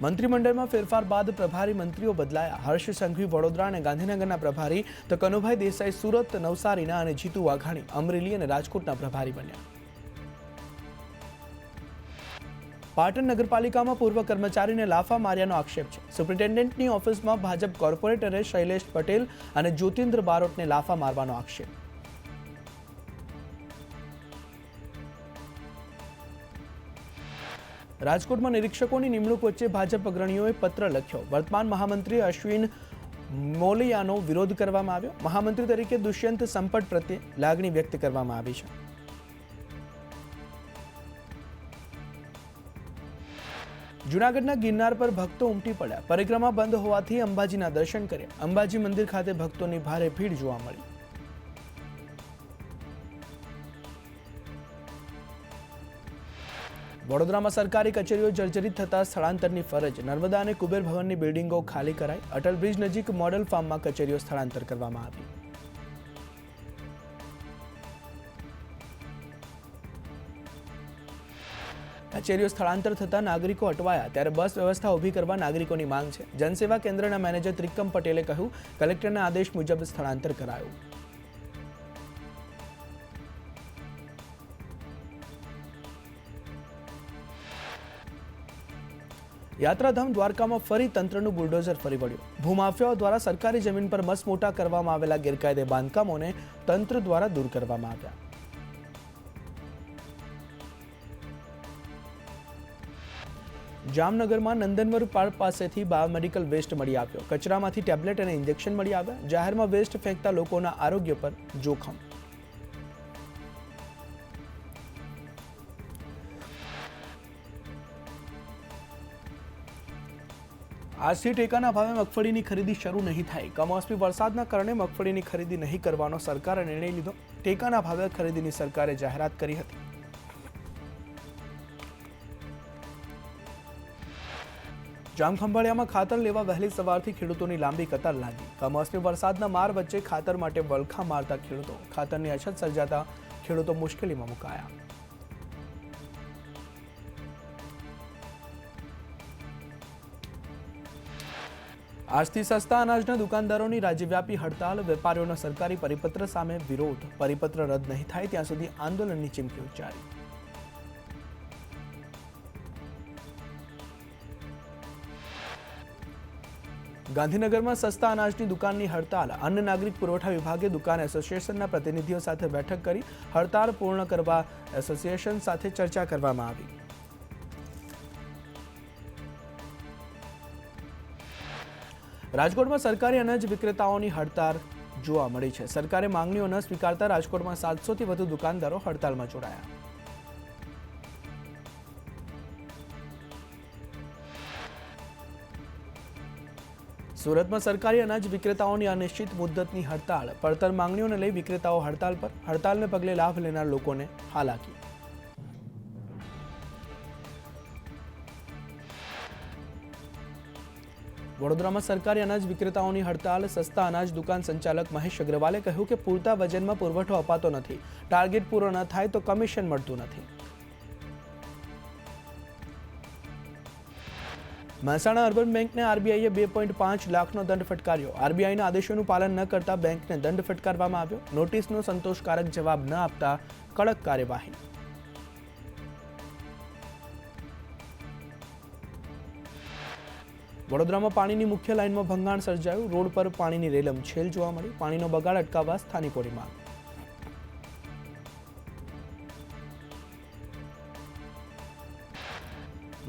મંત્રીમંડળમાં ફેરફાર બાદ પ્રભારી મંત્રીઓ બદલાયા. હર્ષ સંઘવી વડોદરા અને ગાંધીનગરના પ્રભારી તો કનુભાઈ દેસાઈ સુરત, નવસારીના અને જીતુ વાઘાણી અમરેલી અને રાજકોટના પ્રભારી બન્યા. પાટણ નગરપાલિકામાં પૂર્વ કર્મચારીને લાફા માર્યાનો આક્ષેપ છે. સુપ્રિન્ટેન્ડન્ટની ઓફિસમાં ભાજપ કોર્પોરેટરે શૈલેષ પટેલ અને જ્યોતિન્દ્ર બારોટને લાફા મારવાનો આક્ષેપ. રાજકોટમાં નિરીક્ષકોની નિમણૂક વચ્ચે ભાજપ અગ્રણીઓએ પત્ર લખ્યો. વર્તમાન મહામંત્રી અશ્વિન મોલિયાનો વિરોધ કરવામાં આવ્યો. મહામંત્રી તરીકે દુષ્યંત સંપટ પ્રત્યે લાગણી વ્યક્ત કરવામાં આવી છે. જૂનાગઢના ગિરનાર પર ભક્તો ઉમટી પડ્યા. પરિક્રમા બંધ હોવાથી અંબાજીના દર્શન કર્યા. અંબાજી મંદિર ખાતે ભક્તોની ભારે ભીડ જોવા મળી. વડોદરામાં સરકારી કચેરીઓ જર્જરિત થતા સ્થળાંતરની ફરજ. નર્મદા અને કુબેર ભવનની બિલ્ડિંગો ખાલી કરાઈ. અટલ બ્રિજ નજીક મોડલ ફાર્મમાં કચેરીઓ સ્થળાંતર કરવામાં આવી. કચેરીઓ સ્થળાંતર થતા નાગરિકો અટવાયા. ત્યારે બસ વ્યવસ્થા ઊભી કરવા નાગરિકોની માંગ છે. જનસેવા કેન્દ્રના મેનેજર ત્રિકમ પટેલે કહ્યું, કલેક્ટરના આદેશ મુજબ સ્થળાંતર કરાયું. યાત્રાધામ દ્વારકામાં ફરી તંત્રનું બુલડોઝર ફરી વળ્યું. ભૂમાફિયાઓ દ્વારા સરકારી જમીન પર મસમોટા કરવામાં આવેલા ગેરકાયદે બાંધકામોને તંત્ર દ્વારા દૂર કરવામાં આવ્યા. જામનગરમાં નંદનવર પાર્ક પાસેથી બાયોમેડિકલ વેસ્ટ મળી આવ્યો. કચરામાંથી ટેબ્લેટ અને ઇન્જેક્શન મળી આવ્યા. જાહેરમાં વેસ્ટ ફેંકતા લોકોના આરોગ્ય પર જોખમ. આજથી ટેકાના ભાવે મગફળીની ખરીદી શરૂ નહીં થાય. કમોસમી વરસાદના કારણે મગફળીની ખરીદી નહીં કરવાનો સરકારે નિર્ણય લીધો. ટેકાના ભાવે ખરીદીની સરકારે જાહેરાત કરી હતી. જામખંભાળિયામાં ખાતર લેવા વહેલી સવારથી ખેડૂતોની લાંબી કતાર લાગી. કમોસમી વરસાદના માર વચ્ચે ખાતર માટે વલખા મારતા ખેડૂતો. ખાતરની અછત સર્જાતા ખેડૂતો મુશ્કેલીમાં મુકાયા. આજથી સસ્તા અનાજના દુકાનદારોની રાજ્યવ્યાપી હડતાલ. વેપારીઓનો સરકારી પરિપત્ર સામે વિરોધ. પરિપત્ર રદ નહીં થાય ત્યાં સુધી આંદોલનની ચીમકી ઉચ્ચારી. ગાંધીનગરમાં સસ્તા અનાજની દુકાનની હડતાલ. અન્ન નાગરિક પુરવઠા વિભાગે દુકાન એસોસિએશનના પ્રતિનિધિઓ સાથે બેઠક કરી હડતાળ પૂર્ણ કરવા એસોસિએશન સાથે ચર્ચા કરવામાં આવી. રાજકોટમાં સરકારી અનાજ વિક્રેતાઓની હડતાળ જોવા મળી છે. સરકારે માંગણીઓ ન સ્વીકારતા રાજકોટમાં 700થી વધુ દુકાનદારો હડતાળમાં જોડાયા. સુરતમાં સરકારી અનાજ વિક્રેતાઓની અનિશ્ચિત મુદ્દતની હડતાળ. પડતર માંગણીઓને લઈ વિક્રેતાઓ હડતાળ પર. હડતાળને પગલે લાભ લેનાર લોકોને હાલાકી. વડોદરામાં સરકારી અનાજ વિક્રેતાઓની હડતાળ. સસ્તા અનાજ દુકાન સંચાલક મહેશ અગ્રવાલે કહ્યું કે પૂરતા વજનમાં પુરવઠો અપાતો નથી. ટાર્ગેટ પૂરો ન થાય તો કમિશન મળતું નથી. મહેસાણા અર્બન બેંકને આરબીઆઈએ 2.5 લાખનો દંડ ફટકાર્યો. આરબીઆઈના આદેશોનું પાલન ન કરતા બેંકને દંડ ફટકારવામાં આવ્યો. નોટિસનો સંતોષકારક જવાબ ન આપતા કડક કાર્યવાહી. વડોદરામાં પાણીની મુખ્ય લાઇનમાં ભંગાણ સર્જાયું. રોડ પર પાણીની રેલમછેલ જોવા મળી. પાણીનો બગાડ અટકાવવા સ્થાનિકોની માંગ.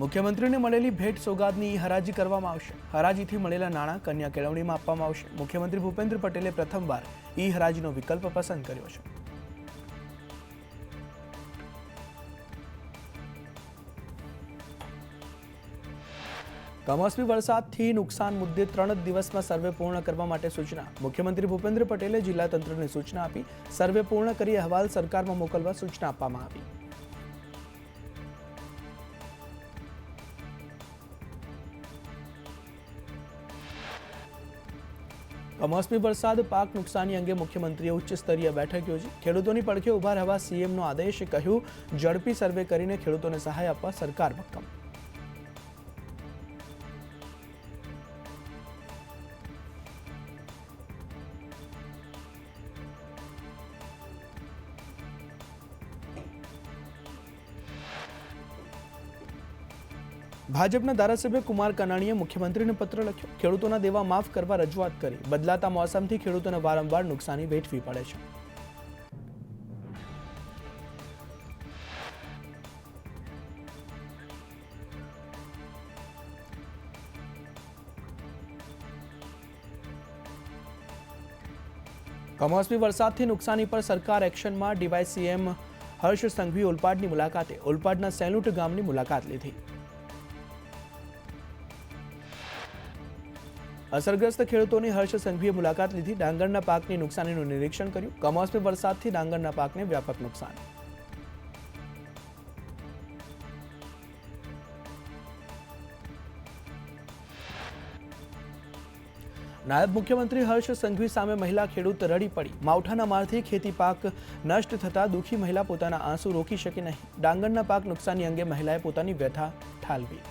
મુખ્યમંત્રીને મળેલી ભેટ સોગાદની હરાજી કરવામાં આવશે. હરાજીથી મળેલા નાણાં કન્યા કેળવણીમાં આપવામાં આવશે. મુખ્યમંત્રી ભૂપેન્દ્ર પટેલે પ્રથમવાર ઈ હરાજીનો વિકલ્પ પસંદ કર્યો છે. કમોસમી વરસાદથી નુકસાન મુદ્દે 3 દિવસમાં સર્વે પૂર્ણ કરવા માટે સૂચના. મુખ્યમંત્રી ભૂપેન્દ્ર પટેલે જિલ્લા તંત્રને સૂચના આપી. સર્વે પૂર્ણ કરી અહેવાલ સરકારમાં મોકલવા સૂચના આપવામાં આવી. કમોસમી વરસાદ પાક નુકસાની અંગે મુખ્યમંત્રીએ ઉચ્ચ સ્તરીય બેઠક યોજી. ખેડૂતોની પડખે ઉભા રહેવા સીએમનો આદેશ. કહ્યું, ઝડપી સર્વે કરીને ખેડૂતોને સહાય આપવા સરકાર ભક્કમ. ભાજપના ધારાસભ્ય કુમાર કનાણીએ મુખ્યમંત્રીને પત્ર લખ્યો. ખેડૂતોના દેવા માફ કરવા રજૂઆત કરી. બદલાતા મોસમથી ખેડૂતોને વારંવાર નુકસાની વેઠવી પડે છે. કમોસમી વરસાદથી નુકસાની પર સરકાર એક્શનમાં. ડીવાયસીએમ હર્ષ સંઘવી ઓલપાડની મુલાકાતે. ઓલપાડના સેલુટ ગામની મુલાકાત લીધી. અસરગ્રસ્ત ખેડૂતોની હર્ષ સંઘવીએ મુલાકાત લીધી. ડાંગરના પાકની નુકસાનીનું નિરીક્ષણ કર્યું. કમોસમી વરસાદથી ડાંગરના પાકને વ્યાપક નુકસાન. નાયબ મુખ્યમંત્રી હર્ષ સંઘવી સામે મહિલા ખેડૂત રડી પડી. માવઠાના મારથી ખેતી પાક નષ્ટ થતા દુઃખી મહિલા પોતાના આંસુ રોકી શકી નહીં. ડાંગરના પાક નુકસાની અંગે મહિલાએ પોતાની વ્યથા ઠાલવી.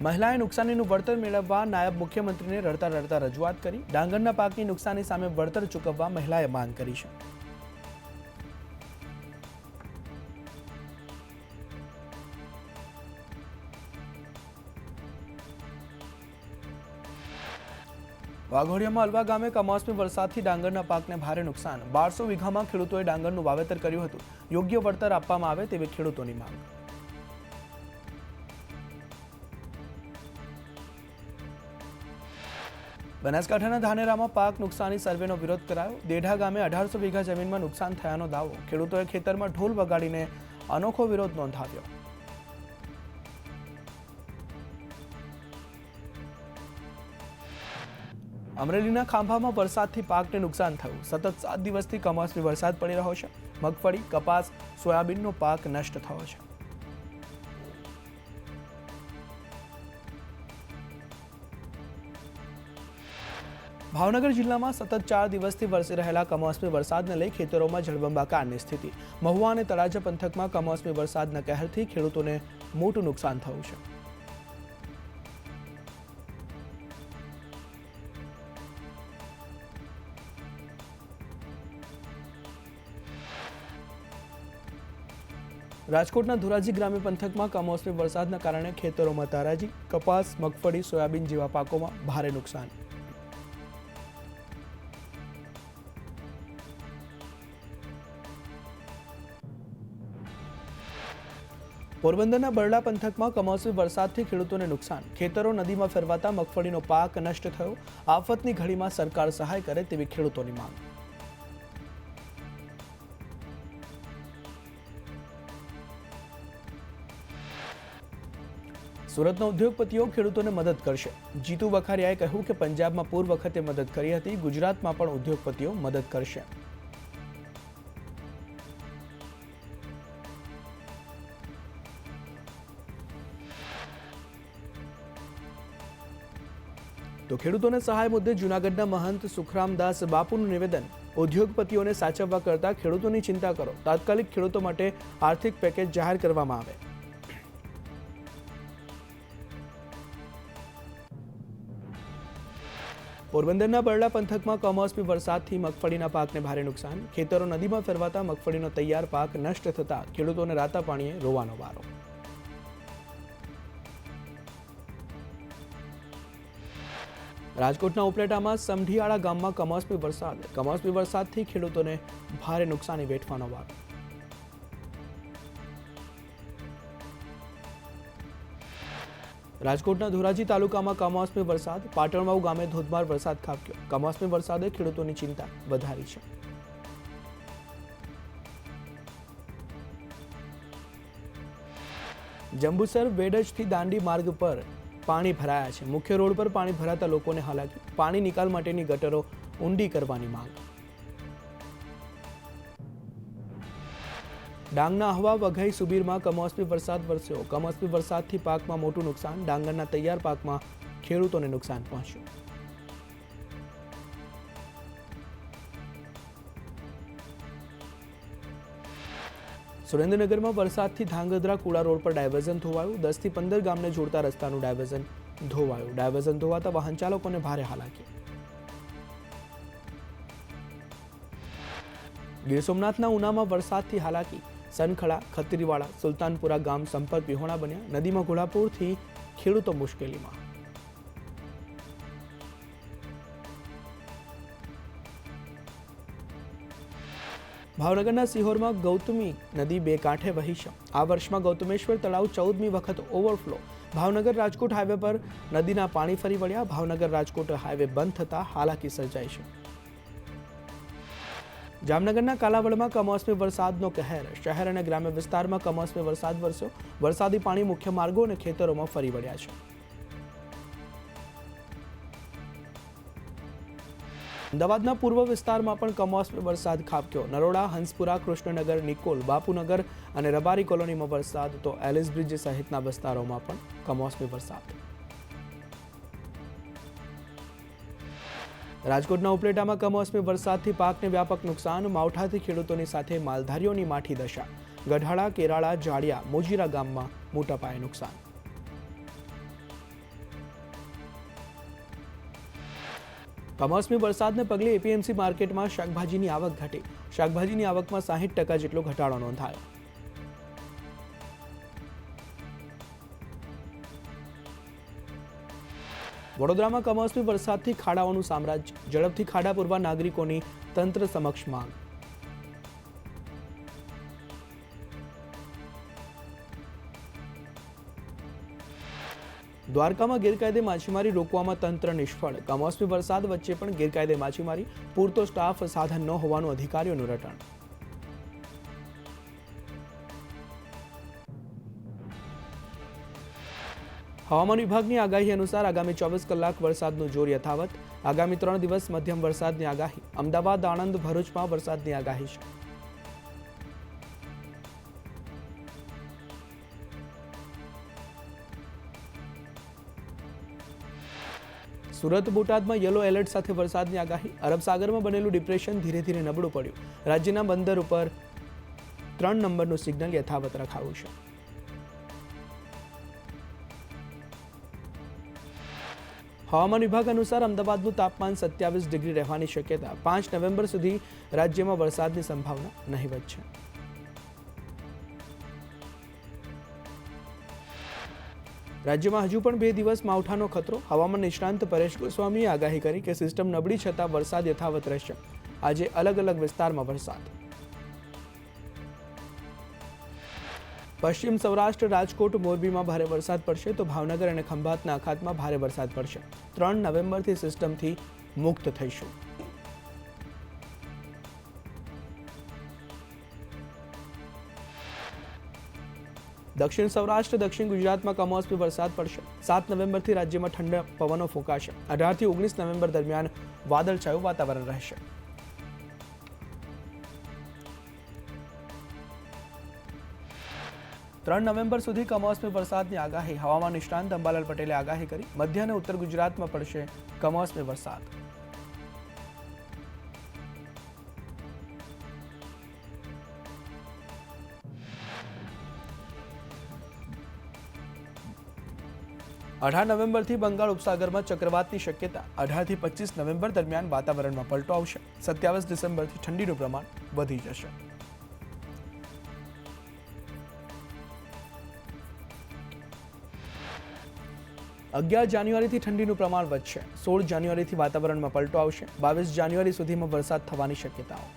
મહિલાએ નુકસાનીનું વળતર મેળવવા નાયબ મુખ્યમંત્રીને રડતા રડતા રજૂઆત કરી. ડાંગરના પાકની નુકસાની સામે વળતર ચૂકવવા મહિલાએ માંગ કરી છે. વાઘોડિયામાં અલવા ગામે કમોસમી વરસાદથી ડાંગરના પાકને ભારે નુકસાન. 1200 વીઘામાં ખેડૂતોએ ડાંગરનું વાવેતર કર્યું હતું. યોગ્ય વળતર આપવામાં આવે તેવી ખેડૂતોની માંગ. બનાસકાંઠાના ધાનેરામાં પાક નુકસાની સર્વેનો વિરોધ કરાયો. દેઢા ગામે 1800 વીઘા જમીનમાં નુકસાન થયાનો દાવો. ખેડૂતોએ ખેતરમાં ઢોલ વગાડીને અનોખો વિરોધ નોંધાવ્યો. અમરેલીના ખાંભામાં વરસાદથી પાકને નુકસાન થયું. સતત 7 દિવસથી કમોસમી વરસાદ પડી રહ્યો છે. મગફળી, કપાસ, સોયાબીનનો પાક નષ્ટ થયો છે. ભાવનગર જિલ્લામાં સતત 4 દિવસથી વરસી રહેલા કમોસમી વરસાદને લઈ ખેતરોમાં જળબંબાકારની સ્થિતિ. મહુવા અને તળાજા પંથકમાં કમોસમી વરસાદના કહેરથી ખેડૂતોને મોટું નુકસાન થયું છે. રાજકોટના ધોરાજી ગ્રામ્ય પંથકમાં કમોસમી વરસાદના કારણે ખેતરોમાં તારાજી, કપાસ, મગફળી, સોયાબીન જેવા પાકોમાં ભારે નુકસાન. પોરબંદરના બરડા પંથકમાં કમોસમી વરસાદથી ખેડૂતોને નુકસાન. ખેતરો નદીમાં ફેરવાતા મગફળીનો પાક નષ્ટ થયો. આફતની ઘડીમાં સરકાર સહાય કરે તેવી ખેડૂતોની માંગ. સુરતના ઉદ્યોગપતિઓ ખેડૂતોને મદદ કરશે. જીતુ વખારિયાએ કહ્યું કે પંજાબમાં પૂર વખતે મદદ કરી હતી. ગુજરાતમાં પણ ઉદ્યોગપતિઓ મદદ કરશે. તો ખેડૂતોને સહાય મુદ્દે જૂનાગઢના મહંત સુખરામદાસ બાપુનું નિવેદન. ઉદ્યોગપતિઓને સાચવવા કરતા ખેડૂતોની ચિંતા કરો. તાત્કાલિક ખેડૂતો માટે આર્થિક પેકેજ જાહેર કરવામાં આવે. પોરબંદરના બરડા પંથકમાં કમોસમી વરસાદથી મગફળીના પાકને ભારે નુકસાન. ખેતરો નદીમાં ફેરવાતા મગફળીનો તૈયાર પાક નષ્ટ થતા ખેડૂતોને રાતા પાણીએ રોવાનો વારો. રાજકોટના ઉપલેટામાં સમઢિયાળા ગામમાં કમોસમી વરસાદ. કમોસમી વરસાદથી ખેડૂતોને ભારે નુકસાની વેઠવાનો વારો. રાજકોટના ધોરાજી તાલુકામાં કમોસમી વરસાદ. પાટણવાવ ગામે ધોધમાર વરસાદ ખાબક્યો. કમોસમી વરસાદે ખેડૂતોની ચિંતા વધારી છે. જંબુસર વેડજથી દાંડી માર્ગ પર પાણી ભરાયા છે. મુખ્ય રોડ પર પાણી ભરાતા લોકોને હાલાકી. પાણી નિકાલ માટેની ગટરો ઊંડી કરવાની માંગ. ડાંગના અહવા, વઘઈ, સુબીરમાં કમોસમી વરસાદ વરસ્યો. કમોસમી વરસાદથી પાકમાં મોટું નુકસાન. ડાંગરના તૈયાર પાકમાં ખેડૂતોને નુકસાન પહોંચ્યું. સુરેન્દ્રનગરમાં વરસાદથી ધાંગધ્રા કુડા રોડ પર ડાયવર્ઝન ધોવાયું. 10 થી 15 ગામને જોડતા રસ્તાનું ડાયવર્ઝન ધોવાયું. ડાયવર્ઝન ધોવાતા વાહન ચાલકોને ભારે હાલાકી. ગીર સોમનાથના ઉનામાં વરસાદથી હાલાકી. સનખડા, ખત્રીવાડા, સુલતાનપુરા ગામ સંપર્ક વિહોણા બન્યા. નદીમાં ઘોડાપૂરથી ખેડૂતો મુશ્કેલીમાં. ભાવનગરના સિહોરમાં ગૌતમી નદી બે કાંઠે વહી છે. આ વર્ષમાં ગૌતમેશ્વર તળાવ 14મી વખત ઓવરફ્લો. ભાવનગર રાજકોટ હાઈવે પર નદીના પાણી ફરી વળ્યા. ભાવનગર રાજકોટ હાઈવે બંધ થતા હાલાકી સર્જાઈ છે. જામનગરના કાલાવડમાં કમોસમી વરસાદનો કહેર. શહેર અને ગ્રામ્ય વિસ્તારમાં કમોસમી વરસાદ વરસ્યો. વરસાદી પાણી મુખ્ય માર્ગો અને ખેતરોમાં ફરી વળ્યા છે. અમદાવાદના પૂર્વ વિસ્તારમાં પણ કમોસમી વરસાદ ખાબક્યો. નરોડા, હંસપુરા, કૃષ્ણનગર, નિકોલ, બાપુનગર અને રબારી કોલોનીમાં વરસાદ તો એલિસ બ્રિજ સહિતના વિસ્તારોમાં પણ કમોસમી વરસાદ. રાજકોટના ઉપલેટામાં કમોસમી વરસાદથી પાકને વ્યાપક નુકસાન. માવઠાથી ખેડૂતોની સાથે માલધારીઓની માઠી દશા. ગઢાળા, કેરાળા, જાડિયા, મોજીરા ગામમાં મોટા પાયે નુકસાન. કમોસમી વરસાદને પગલે એપીએમસી માર્કેટમાં શાકભાજીની આવક ઘટી. શાકભાજીની આવકમાં 60% જેટલો ઘટાડો નોંધાયો. વડોદરામાં કમોસમી વરસાદથી ખાડાઓનું સામ્રાજ્ય. ઝડપથી ખાડા પૂરવા નાગરિકોની તંત્ર સમક્ષ માંગ. દ્વારકામાં ગેરકાયદે માછીમારી રોકવામાં તંત્ર નિષ્ફળ. કમોસમી વરસાદ વચ્ચે પણ ગેરકાયદે માછીમારી. પૂરતો સ્ટાફ, સાધન ન હોવાનું અધિકારીઓનું રટણ. હવામાન વિભાગની આગાહી અનુસાર આગામી 24 કલાક વરસાદનું જોર યથાવત. આગામી 3 દિવસ મધ્યમ વરસાદની આગાહી. અમદાવાદ, આણંદ, ભરૂચમાં વરસાદની આગાહી છે. સુરત, બોટાદમાં યલો એલર્ટ સાથે વરસાદની આગાહી. અરબ સાગરમાં બનેલું ડિપ્રેશન ધીરે ધીરે નબળું પડ્યું. રાજ્યના બંદર ઉપર 3 નંબરનું સિગ્નલ યથાવત રખાયું છે. હવામાન વિભાગ અનુસાર અમદાવાદનું તાપમાન 27 ડિગ્રી રહેવાની શક્યતા. 5 નવેમ્બર સુધી રાજ્યમાં વરસાદની સંભાવના નહીવત છે. રાજ્યમાં હજુ પણ 2 દિવસ માવઠાનો ખતરો. હવામાન નિષ્ણાંત પરેશ ગોસ્વામીએ આગાહી કરી કે સિસ્ટમ નબળી છતાં વરસાદ યથાવત રહેશે. આજે અલગ અલગ વિસ્તારમાં વરસાદ. પશ્ચિમ સૌરાષ્ટ્ર, રાજકોટ, મોરબીમાં ભારે વરસાદ પડશે તો ભાવનગર અને ખંભાતના અખાતમાં ભારે વરસાદ પડશે. 3 નવેમ્બરથી સિસ્ટમથી મુક્ત થઈશું. દક્ષિણ સૌરાષ્ટ્ર, દક્ષિણ ગુજરાતમાં કમોસમી વરસાદ પડશે. 7 નવેમ્બરથી રાજ્યમાં ઠંડા પવનો ફૂંકાશે. 18 થી 19 નવેમ્બર દરમિયાન વાદળછાયું વાતાવરણ રહેશે. ત્રણ નવેમ્બર સુધી કમોસમી વરસાદની આગાહી. હવામાન નિષ્ણાંત અંબાલાલ પટેલે આગાહી કરી. મધ્ય અને ઉત્તર ગુજરાતમાં પડશે કમોસમી વરસાદ. અઢાર નવેમ્બરથી બંગાળ ઉપસાગરમાં ચક્રવાતની શક્યતા. 18 થી 25 નવેમ્બર દરમિયાન વાતાવરણમાં પલટો આવશે. 27 ડિસેમ્બરથી ઠંડીનું પ્રમાણ વધી જશે. જાન્યુઆરીથી ઠંડીનું પ્રમાણ વધશે. 16 જાન્યુઆરીથી વાતાવરણમાં પલટો આવશે. 22 જાન્યુઆરી સુધીમાં વરસાદ થવાની શક્યતાઓ.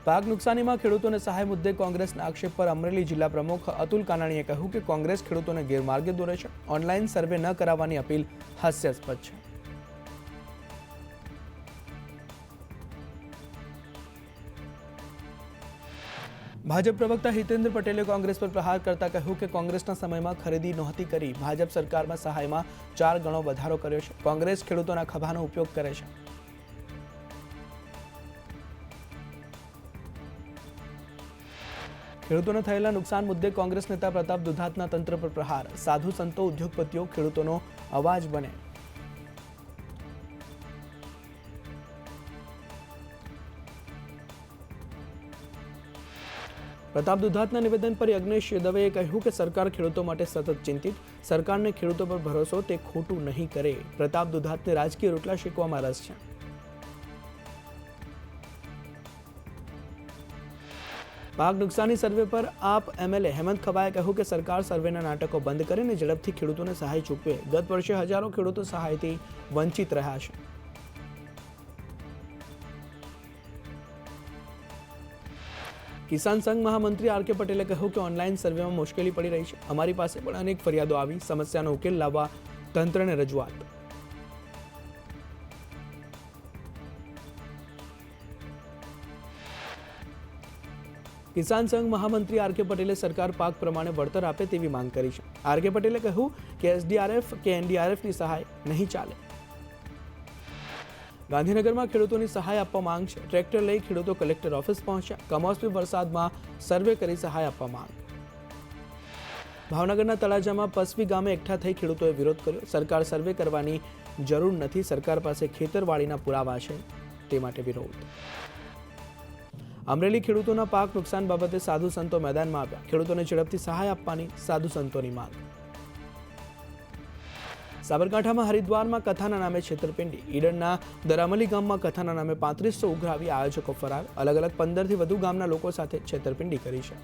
પાક નુકસાનીમાં ખેડૂતોને સહાય મુદ્દે કોંગ્રેસના આક્ષેપ પર અમરેલી જિલ્લા પ્રમુખ અતુલ કાનાણીએ કહ્યું કે કોંગ્રેસ ખેડૂતોને ગેરમાર્ગે દોરે છે. ઓનલાઈન સર્વે ન કરાવવાની અપીલ હાસ્યાસ્પદ છે. ભાજપ પ્રવક્તા હિતેન્દ્ર પટેલે કોંગ્રેસ પર પ્રહાર કરતા કહ્યું કે કોંગ્રેસના સમયમાં ખરીદી નહોતી કરી. ભાજપ સરકારમાં સહાયમાં 4 ગણો વધારો કર્યો છે. કોંગ્રેસ ખેડૂતોના ખભાનો ઉપયોગ કરે છે. ખેડૂતોને થયેલા નુકસાન મુદ્દે કોંગ્રેસ નેતા પ્રતાપ દુધાતના તંત્ર પર પ્રહાર. સાધુ સંતો, ઉદ્યોગપતિઓ ખેડૂતોનો અવાજ બને. પ્રતાપ દુધાતના નિવેદન પર યજ્ઞેશ યાદવે કહ્યું કે સરકાર ખેડૂતો માટે સતત ચિંતિત, સરકારને ખેડૂતો પર ભરોસો તે ખોટું નહીં કરે. પ્રતાપ દુધાતને રાજકીય રોટલા શેકવામાં રસ છે. પાક નુકસાની સર્વે પર આપ એમએલએ હેમંત ખવાએ કહ્યું કે સરકાર સર્વેના નાટકો બંધ કરીને ઝડપથી ખેડૂતોને સહાય ચૂકવે. ગત વર્ષે હજારો ખેડૂતો સહાયથી વંચિત રહ્યા છે. કિસાન સંઘ મહામંત્રી આર કે પટેલે કહ્યું કે ઓનલાઈન સર્વેમાં મુશ્કેલી પડી રહી છે. અમારી પાસે પણ અનેક ફરિયાદો આવી, સમસ્યાનો ઉકેલ લાવવા તંત્રને રજૂઆત. કિસાન સંઘ મહામંત્રી આર કે પટેલે સરકાર પાક પ્રમાણે વળતર આપે તેવી માંગ કરી છે. આર કે પટેલે કહ્યું કે એસડીઆરએફ કે એનડીઆરએફની સહાય નહીં ચાલે. ગાંધીનગરમાં ખેડૂતોની સહાય આપવા માંગ છે. ટ્રેક્ટર લઈ ખેડૂતો કલેક્ટર ઓફિસ પહોંચ્યા. કમોસમી વરસાદમાં સર્વે કરી સહાય આપવા માંગ. ભાવનગરના તળાજામાં પસવી ગામે એકઠા થઈ ખેડૂતોએ વિરોધ કર્યો. સરકાર સર્વે કરવાની જરૂર નથી, સરકાર પાસે ખેતરવાડીના પુરાવા છે, તે માટે વિરોધ. અમરેલી ખેડૂતોના પાક નુકસાન બાબતે સાધુ સંતો મેદાનમાં આવ્યા. ખેડૂતોને ઝડપથી સહાય આપવાની સાધુ સંતોની માંગ. સાબરકાંઠામાં હરિદ્વારમાં કથાના નામે છેતરપિંડી. ઈડનના દરામલી ગામમાં કથાના નામે 3500 ઉઘરાવી આયોજકો ફરાર. અલગ અલગ 15થી વધુ ગામના લોકો સાથે છેતરપિંડી કરી છે.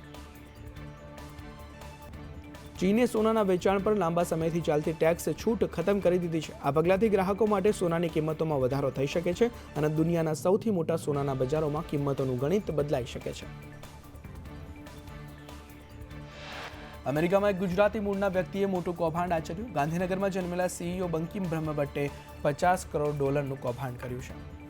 ચીને સોનાના વેચાણ પર લાંબા સમયથી ચાલતી ટેક્સ છૂટ ખતમ કરી દીધી છે. આ પગલાથી ગ્રાહકો માટે સોનાની કિંમતોમાં વધારો થઈ શકે છે અને દુનિયાના સૌથી મોટા સોનાના બજારોમાં કિંમતોનું ગણિત બદલાઈ શકે છે. અમેરિકામાં એક ગુજરાતી મૂળના વ્યક્તિએ મોટું કૌભાંડ આચર્યું. ગાંધીનગરમાં જન્મેલા સીઈઓ બંકિમ બ્રહ્મભટ્ટે $50 કરોડ કૌભાંડ કર્યું છે.